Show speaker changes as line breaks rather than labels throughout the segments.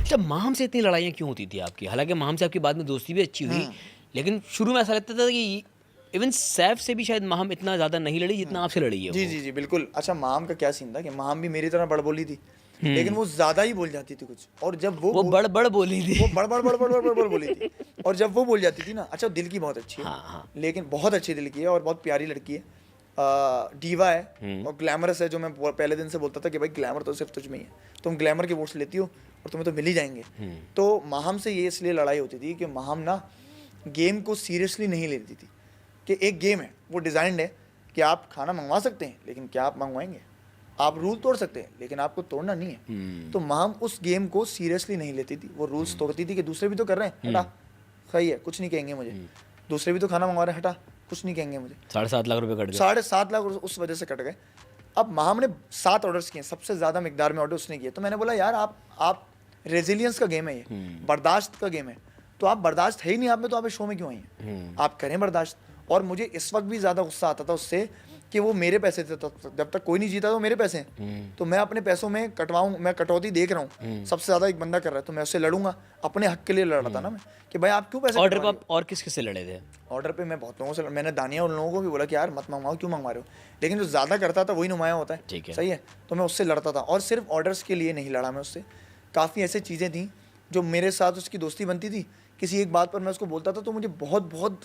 अच्छा, माहम से इतनी लड़ाइयाँ क्यों होती थी आपकी? हालाँकि माहम से आपकी बाद में दोस्ती भी अच्छी हुई, लेकिन शुरू में ऐसा लगता था कि इवन सैफ से भी शायद माहम इतना ज़्यादा नहीं लड़ी जितना आपसे लड़ी है
जी,
वो।
जी, जी, बिल्कुल। अच्छा, माम का क्या सीन था कि माम भी मेरी तरह बड़बोली थी, लेकिन वो ज़्यादा ही बोल जाती थी कुछ, और जब
वो बड़-बड़ बोली थी।
वो बड़ बोली थी, और जब वो बोल जाती थी ना, अच्छा, दिल की बहुत अच्छी है,
हाँ, हाँ।
लेकिन बहुत अच्छे दिल की है और बहुत प्यारी लड़की है। डीवा है और ग्लैमरस है, जो मैं पहले दिन से बोलता था कि भाई ग्लैमर तो सिर्फ तुझ में ही है, तुम ग्लैमर के वोट्स लेती हो और तुम्हें तो मिल ही जाएंगे। तो माहम से ये इसलिए लड़ाई होती थी कि माहम ना गेम को सीरियसली नहीं लेती थी, कि एक गेम है, वो डिज़ाइंड है कि आप खाना मंगवा सकते हैं, लेकिन क्या आप मंगवाएंगे? आप रूल तोड़ सकते हैं, लेकिन आपको तोड़ना नहीं है। तो माम उस गेम को सीरियसली नहीं लेती थी, वो रूल्स तोड़ती थी कि दूसरे भी तो कर रहे हैं, हटा, सही है, कुछ नहीं कहेंगे मुझे। दूसरे भी तो खाना मंगवा रहे हैं, हटा, कुछ नहीं कहेंगे मुझे।
7.5 लाख रुपए कट गए।
7.5 लाख उस वजह से कट गए। अब माम ने 7 ऑर्डर्स किए, सबसे ज़्यादा मिकदार में ऑर्डर उसने किए। तो मैंने बोला यार, आप रेजिलियंस का गेम है ये, बर्दाश्त का गेम है, तो आप बर्दाश्त है ही नहीं आप में, तो आप इस शो में क्यों आई हैं? आप करें बर्दाश्त। और मुझे इस वक्त भी ज़्यादा गुस्सा आता था उससे कि वो मेरे पैसे थे, तो जब तक कोई नहीं जीता तो मेरे पैसे हैं, तो मैं अपने पैसों में मैं कटौती देख रहा हूँ, सबसे ज़्यादा एक बंदा कर रहा है, तो मैं उससे लड़ूंगा, अपने हक के लिए लड़ रहा था ना मैं, कि भाई आप क्यों पैसे
ऑर्डर
कटवा
पे
रहे
आप और किस-किस से लड़े थे?
हो? ऑर्डर पे मैं बहुत लोगों से मैंने दानिया उन लोगों को भी बोला कि यार मत मंगवाओ, क्यों मंगवा रहे हो, लेकिन जो ज़्यादा करता था वही नुमाया होता है,
ठीक है।
सही है। तो मैं उससे लड़ता था, और सिर्फ ऑर्डर्स के लिए नहीं लड़ा मैं उससे, काफ़ी ऐसी चीज़ें थी जो मेरे साथ उसकी दोस्ती बनती थी, किसी एक बात पर मैं उसको बोलता था तो मुझे बहुत बहुत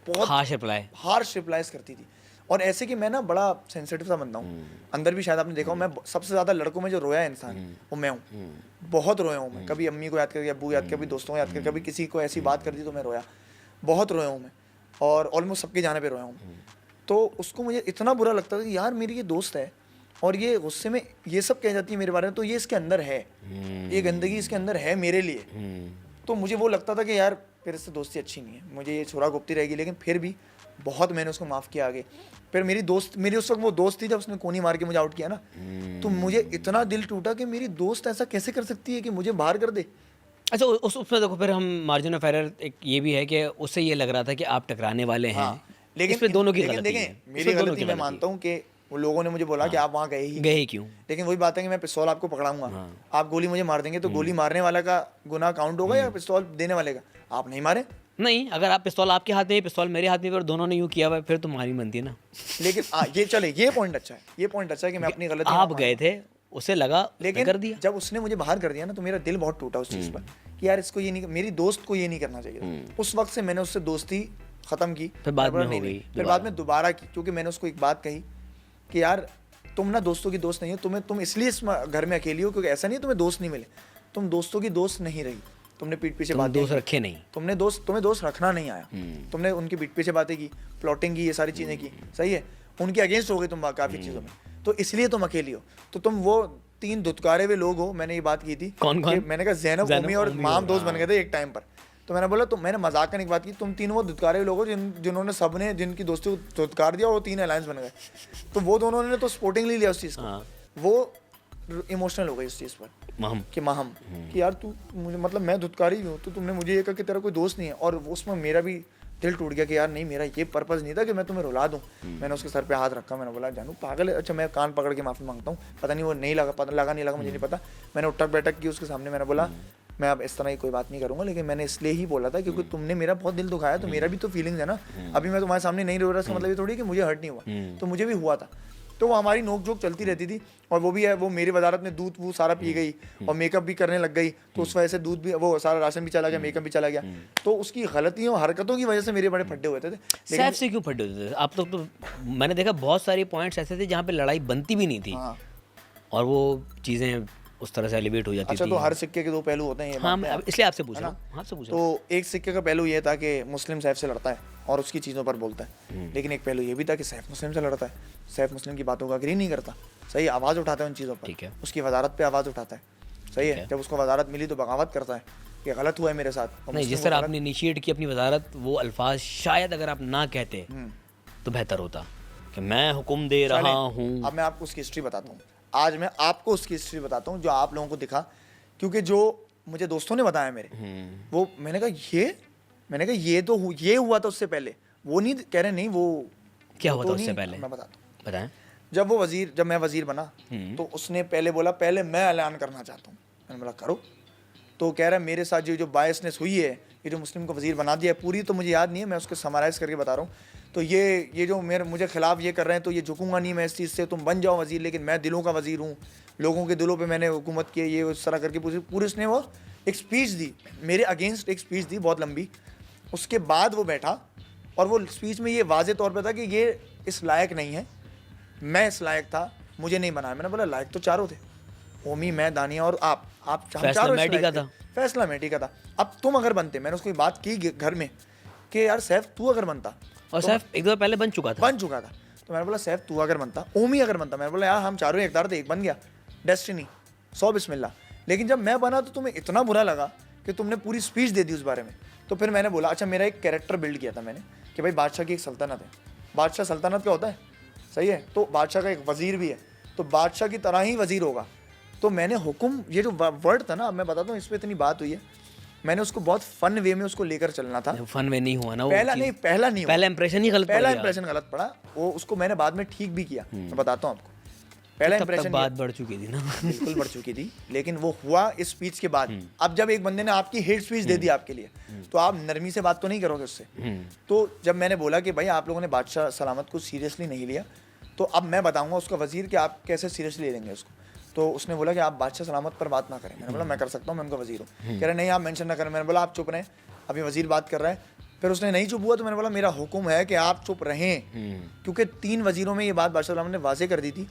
बहुत
हार्श रिप्लाई।
हार्श रिप्लाइज करती थी। और ऐसे कि मैं ना बड़ा सेंसिटिव सा बंदा हूँ, अंदर भी शायद आपने देखा हो, मैं सबसे ज़्यादा लड़कों में जो रोया है इंसान वो मैं हूँ, बहुत रोया हूँ मैं, कभी अम्मी को याद करके, अब्बू याद कर, कभी दोस्तों को याद कर, कभी किसी को ऐसी बात कर दी तो मैं रोया, बहुत रोया हूँ मैं, और ऑलमोस्ट सबके जाने पे रोया हूँ। तो उसको मुझे इतना बुरा लगता था कि यार मेरी ये दोस्त है और ये गुस्से में ये सब कह जाती है मेरे बारे में, तो ये इसके अंदर है, ये गंदगी इसके अंदर है मेरे लिए। तो मुझे वो लगता था कि यार फिर इससे दोस्ती अच्छी नहीं है, मुझे ये छोरा गुप्ती रहेगी, लेकिन फिर भी बहुत मैंने उसको माफ़ किया आगे। फिर मेरी उस वक्त वो दोस्त थी जब उसने कोनी मार के मुझे आउट किया ना, तो मुझे इतना दिल टूटा कि मेरी दोस्त ऐसा कैसे कर सकती है कि मुझे बाहर कर दे।
अच्छा, उसमें देखो, फिर हम मार्जिन ऑफ एरर एक ये भी है कि उससे ये लग रहा था कि आप टकराने वाले हैं।
हाँ, लेकिन
इसमें दोनों की
लेकिन
गलती है।
देखें, मेरी
इसमें दोनों
गलती
की
मैं
गलती
मानता हूँ कि वो लोगों ने मुझे बोला कि आप वहाँ गए ही
गए क्यों?
लेकिन वही बात है कि मैं पिस्तौल आपको पकड़ाऊंगा, आप गोली मुझे मार देंगे, तो गोली मारने वाला का गुनाह काउंट होगा या पिस्तौल देने वाले का? आप नहीं मारे।
नहीं, अगर आप पिस्तौल आपके हाथ में है, पिस्तौल मेरे हाथ में है और दोनों ने यूँ किया हुआ है, फिर तो तुम्हारी बनती है ना।
लेकिन ये चले, ये पॉइंट अच्छा है, ये पॉइंट अच्छा है कि मैं अपनी गलती
आप गए थे, उसे लगा,
लेकिन
कर दिया।
जब उसने मुझे बाहर कर दिया ना, तो मेरा दिल बहुत टूटा उस चीज़ पर कि यार इसको ये नहीं, मेरी दोस्त को ये नहीं करना चाहिए। उस वक्त से मैंने उससे दोस्ती ख़त्म की।
फिर बाद में हो
नहीं,
गई
फिर बाद में दोबारा की, क्योंकि मैंने उसको एक बात कही कि यार तुम ना दोस्तों की दोस्त नहीं हो, तुम इसलिए इस घर में अकेली हो क्योंकि ऐसा नहीं है तुम्हें दोस्त नहीं मिले, तुम दोस्तों की दोस्त नहीं रही, तुमने पीठ पीछे
तुम
बातें
दोस्त
की,
रखे नहीं।
तुम्हें दोस्त रखना नहीं आया, तुमने उनकी पीठ पीछे बातें की, प्लॉटिंग की, ये सारी चीज़ें की, सही है, उनके अगेंस्ट हो गए तुम काफ़ी चीज़ों में, तो इसलिए तुम अकेली हो। तो तुम वो 3 धुतकारे हुए लोग हो, मैंने ये बात की थी।
कौन कौन?
मैंने कहा ज़ैनब, उम्मी और माम दोस्त बन गए थे एक टाइम पर। तो मैंने बोला, तो मैंने मजाकन एक बात की, तुम 3 वो धुतकारे हुए लोग हो जिन्होंने सबने जिनकी दोस्ती को धुतकार दिया, वो 3 अलायंस बन गए। तो वो दोनों ने तो स्पोर्टिंगली लिया उस चीज़ को, वो इमोशनल हो गई उस चीज़ पर
महम
कि माहम कि यार तू मुझे, मतलब मैं धुतकारी हूँ, तो तुमने मुझे ये कहा कि तेरा कोई दोस्त नहीं है, और उसमें मेरा भी दिल टूट गया कि यार नहीं, मेरा ये पर्पज़ नहीं था कि मैं तुम्हें रुला दूँ। मैंने उसके सर पे हाथ रखा, मैंने बोला जानू पागल है, अच्छा मैं कान पकड़ के माफ़ी मांगता हूँ, पता नहीं वो नहीं लगा, पता लगा नहीं लगा मुझे नहीं पता। मैंने उठक बैठक की उसके सामने, मैंने बोला मैं अब इस तरह की कोई बात नहीं करूँगा, लेकिन मैंने इसलिए ही बोला था क्योंकि तुमने मेरा बहुत दिल दुखाया, तो मेरा भी तो फीलिंग्स है ना, अभी मैं तुम्हारे सामने नहीं रो रहा, इसका मतलब ये थोड़ी कि मुझे हर्ट नहीं हुआ, तो मुझे भी हुआ था। तो वो हमारी नोक झोंक चलती रहती थी, और वो भी है, वो मेरी वजारत में दूध वो सारा पी गई और मेकअप भी करने लग गई, तो उस वजह से दूध भी, वो सारा राशन भी चला गया, मेकअप भी चला गया, तो उसकी गलतियों हरकतों की वजह से मेरे बड़े फड्डे हुए थे।
सैफ से क्यों फटे होते थे आप लोग? तो मैंने देखा बहुत सारे पॉइंट्स ऐसे थे जहाँ पे लड़ाई बनती भी नहीं थी, और वो चीज़ें उस तरह से एलिवेट हो जाती
अच्छा,
थी।
तो हर सिक्के के 2 पहलू होते हैं, ये
हाँ,
मानते हैं आप?
इसलिए आपसे पूछ
है
रहा
ना?
हूँ, आपसे पूछ रहा हूँ।
तो एक सिक्के का पहलू ये था कि मुस्लिम सैफ से लड़ता है और उसकी चीज़ों पर बोलता है, लेकिन एक पहलू ये भी था कि सैफ मुस्लिम से लड़ता है, सैफ मुस्लिम की बातों का अग्री नहीं करता, सही, आवाज़ उठाता है उन चीज़ों पर,
ठीक है।
उसकी वजारत पे आवाज़ उठाता है, सही है, जब उसको वजारत मिली तो बगावत करता है कि गलत हुआ है मेरे साथ। और
नहीं,
मुस्लिम
जिस
को
तरह
गलत-
आपने इनिशिएट की अपनी वजारत, वो अल्फाज शायद अगर आप ना कहते तो बेहतर होता कि मैं हुक्म दे रहा हूँ।
अब मैं आपको उसकी हिस्ट्री बताता हूँ, आज मैं आपको उसकी हिस्ट्री बताता हूँ जो आप लोगों को दिखा, क्योंकि जो मुझे दोस्तों ने बताया मेरे, वो मैंने कहा ये हुआ था उससे पहले, वो नहीं कह रहे, नहीं वो
क्या
वो
हुआ
तो
था उससे
नहीं,
पहले?
मैं बताता हूँ।
बताएं।
जब मैं वजीर बना, तो उसने पहले बोला, पहले मैं ऐलान करना चाहता हूँ। मैंने बोला करो। तो कह रहा है मेरे साथ जो बायसनेस हुई है, ये जो मुस्लिम को वज़ीर बना दिया है, पूरी तो मुझे याद नहीं है, मैं उसको समराइज़ करके बता रहा हूँ। तो ये जो मुझे खिलाफ ये कर रहे हैं, तो ये झुकूंगा नहीं मैं इस चीज़ से, तुम बन जाओ वज़ीर, लेकिन मैं दिलों का वज़ीर हूँ, लोगों के दिलों पे मैंने हुकूमत की है, ये उस तरह करके पूरी उसने वो एक स्पीच दी मेरे अगेंस्ट, एक स्पीच दी बहुत लंबी। उसके बाद वो बैठा और वो स्पीच में ये वाज़े तौर पे था कि ये इस लायक नहीं है, मैं इस लायक था, मुझे नहीं बनाया। मैंने बोला लायक तो चारों थे, ओमी, मैं, दानिया और आप हम चारों इस लायक थे। फैसला मैटी का था। अब तुम अगर बनते, मैंने उसको बात की घर में कि यार सैफ तू अगर बनता,
और सैफ एक दो पहले बन चुका था,
तो मैंने बोला सैफ तू अगर बनता, ओमी अगर बनता, मैंने बोला यार हम चारों एकदार थे, एक बन गया, डेस्टिनी, 100 बिस्मिल्लाह। लेकिन जब मैं बना तो तुम्हें इतना बुरा लगा कि तुमने पूरी स्पीच दे दी उस बारे में। तो फिर मैंने बोला अच्छा, मेरा एक कैरेक्टर बिल्ड किया था मैंने कि भाई बादशाह की एक सल्तनत है, बादशाह सल्तनत क्या होता है, सही है, तो बादशाह का एक वज़ीर भी है, तो बादशाह की तरह ही वज़ीर होगा। तो मैंने हुक्म, ये जो वर्ड था ना, मैं बताता हूँ, इस पर इतनी बात हुई है, मैंने उसको बहुत फन वे में उसको लेकर चलना था।
फन वे नहीं हुआ ना,
पहला नहीं,
पहला इंप्रेशन ही गलत,
पहला इंप्रेशन गलत पड़ा। वो उसको मैंने बाद में ठीक भी किया, मैं बताता हूँ आपको। पहला इंप्रेशन
बात बढ़ चुकी थी ना,
बिल्कुल बढ़ चुकी थी, लेकिन वो हुआ इस स्पीच के बाद। अब जब एक बंदे ने आपकी हेट स्पीच दे दी आपके लिए, तो आप नरमी से बात तो नहीं करोगे उससे। तो जब मैंने बोला कि भाई आप लोगों ने बादशाह सलामत को सीरियसली नहीं लिया, तो अब मैं बताऊंगा उसका वजीर कि आप कैसे सीरियसली ले लेंगे उसको। तो उसने बोला कि आप बादशाह सलामत पर बात ना करें। मैंने बोला मैं कर सकता हूँ, मैं उनका वजीर हूँ। कह रहे नहीं आप मेंशन ना करें। मैंने बोला आप चुप रहें, अभी वजीर बात कर रहा है। फिर उसने नहीं चुप हुआ तो मैंने बोला मेरा हुक्म है कि आप चुप रहें, क्योंकि 3 वजीरों में ये बात बादशाह सलामत ने वाजे कर दी थी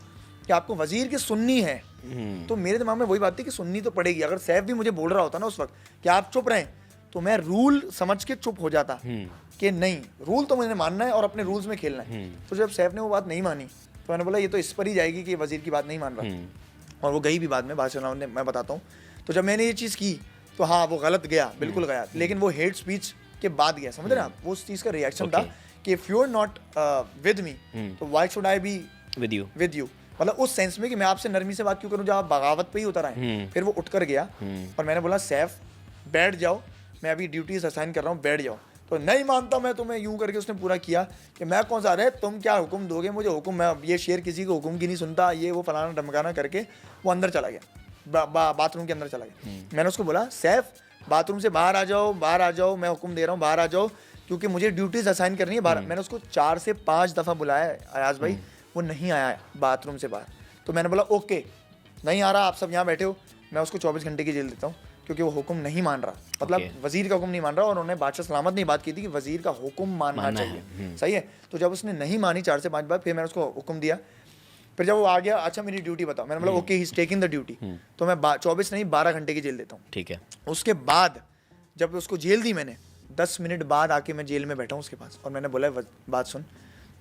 कि आपको वजीर की सुननी है। तो मेरे दिमाग में वही बात थी कि सुननी तो पड़ेगी। अगर सैफ भी मुझे बोल रहा होता ना उस वक्त कि आप चुप रहें, तो मैं रूल समझ के चुप हो जाता कि नहीं, रूल तो मुझे मानना है और अपने रूल्स में खेलना है। तो जब सैफ ने वो बात नहीं मानी तो मैंने बोला ये तो इस पर ही जाएगी कि वजीर की बात नहीं मान रहा, और वो गई भी बाद में बादशाह ने, मैं बताता हूँ। तो जब मैंने ये चीज़ की तो हाँ वो गलत गया, बिल्कुल गया, लेकिन वो हेट स्पीच के बाद गया, समझ रहे हैं आप। वो उस चीज़ का रिएक्शन था कि if you are not with me तो why should I be with you, मतलब उस सेंस में कि मैं आपसे नरमी से बात क्यों करूं जब आप बगावत पे ही उतर आए। फिर वो उठकर गया और मैंने बोला सैफ बैठ जाओ, मैं अभी ड्यूटीज असाइन कर रहा हूँ, बैठ जाओ। तो नहीं मानता मैं तुम्हें, यूं करके उसने पूरा किया कि मैं कौन सा, अरे तुम क्या हुक्म दोगे मुझे, हुक्म, मैं ये शेर किसी को हुक्म की नहीं सुनता, ये वो फलाना धमकाना करके वो अंदर चला गया, बाथरूम के अंदर चला गया। मैंने उसको बोला सैफ बाथरूम से बाहर आ जाओ, बाहर आ जाओ, मैं हुक्म दे रहा हूँ बाहर आ जाओ, क्योंकि मुझे ड्यूटीज असाइन करनी है बाहर। मैंने उसको 4 से 5 दफ़ा बुलाया अयाज भाई, वो नहीं आया बाथरूम से बाहर। तो मैंने बोला ओके नहीं आ रहा, आप सब यहाँ बैठे हो, मैं उसको 24 घंटे की जेल देता हूँ, क्योंकि वो हुक्म नहीं मान रहा, मतलब वजीर का हुक्म नहीं मान रहा। और उन्होंने बादशाह सलामत ने बात की थी कि वजीर का हुक्म मानना चाहिए, सही है। तो जब उसने नहीं मानी 4 से 5 बार, फिर मैंने उसको हुक्म दिया। फिर जब वो आ गया, अच्छा मेरी ड्यूटी बताओ, मैंने बोला okay he is taking the duty, तो मैं 24 नहीं 12 घंटे की जेल देता हूँ,
ठीक है।
उसके बाद जब उसको जेल दी मैंने, 10 मिनट बाद आके मैं जेल में बैठा हूँ उसके पास, और मैंने बोला बात सुन,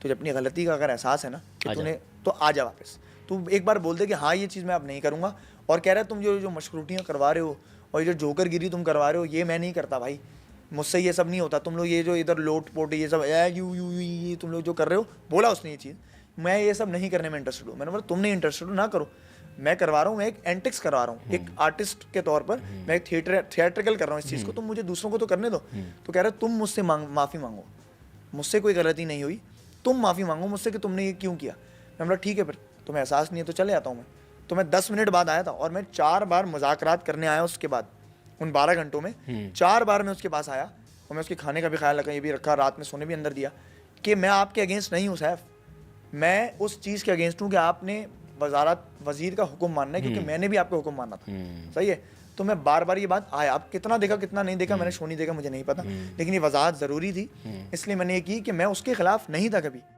तुझे अपनी गलती का अगर एहसास है ना कि तूने, तो आ जा वापस, तू एक बार बोल दे कि हाँ ये चीज़ मैं अब नहीं करूँगा। और कह रहा है तुम जो मशरूटियाँ करवा रहे हो और ये जो जोकर गिरी तुम करवा रहे हो, ये मैं नहीं करता भाई, मुझसे ये सब नहीं होता। तुम लोग ये जो इधर लोट पोट ये सब ये तुम लोग जो कर रहे हो, बोला उसने ये चीज़, मैं ये सब नहीं करने में इंटरेस्टेड हूँ। मैंने बोला तुम नहीं इंटरेस्टेड हो ना करो, मैं करवा रहा हूँ, मैं एक एंटिक्स करवा रहा हूँ, एक आर्टिस्ट के तौर पर मैं एक थिएट्रिकल कर रहा हूँ इस चीज़ को, तुम मुझे दूसरों को तो करने दो। तो कह रहा है तुम मुझसे माफ़ी मांगो, मुझसे कोई गलती नहीं हुई, तुम माफ़ी मांगो मुझसे कि तुमने ये क्यों किया। मैं बोला ठीक है, फिर तुम्हें एहसास नहीं है तो चले आता हूँ मैं। तो मैं 10 मिनट बाद आया था और मैं 4 बार मुज़ाकरात करने आया उसके बाद, उन 12 घंटों में 4 बार मैं उसके पास आया, और मैं उसके खाने का भी ख्याल रखा, ये भी रखा, रात में सोने भी अंदर दिया, कि मैं आपके अगेंस्ट नहीं हूँ सैफ, मैं उस चीज़ के अगेंस्ट हूँ कि आपने वजीर का हुक्म मानना है, क्योंकि मैंने भी आपका हुक्म माना था, सही है। तो मैं बार बार ये बात आया, आप कितना देखा कितना नहीं देखा, मैंने शो नहीं देखा, मुझे नहीं पता, लेकिन ये वजाहत ज़रूरी थी, इसलिए मैंने ये की कि मैं उसके खिलाफ नहीं था कभी।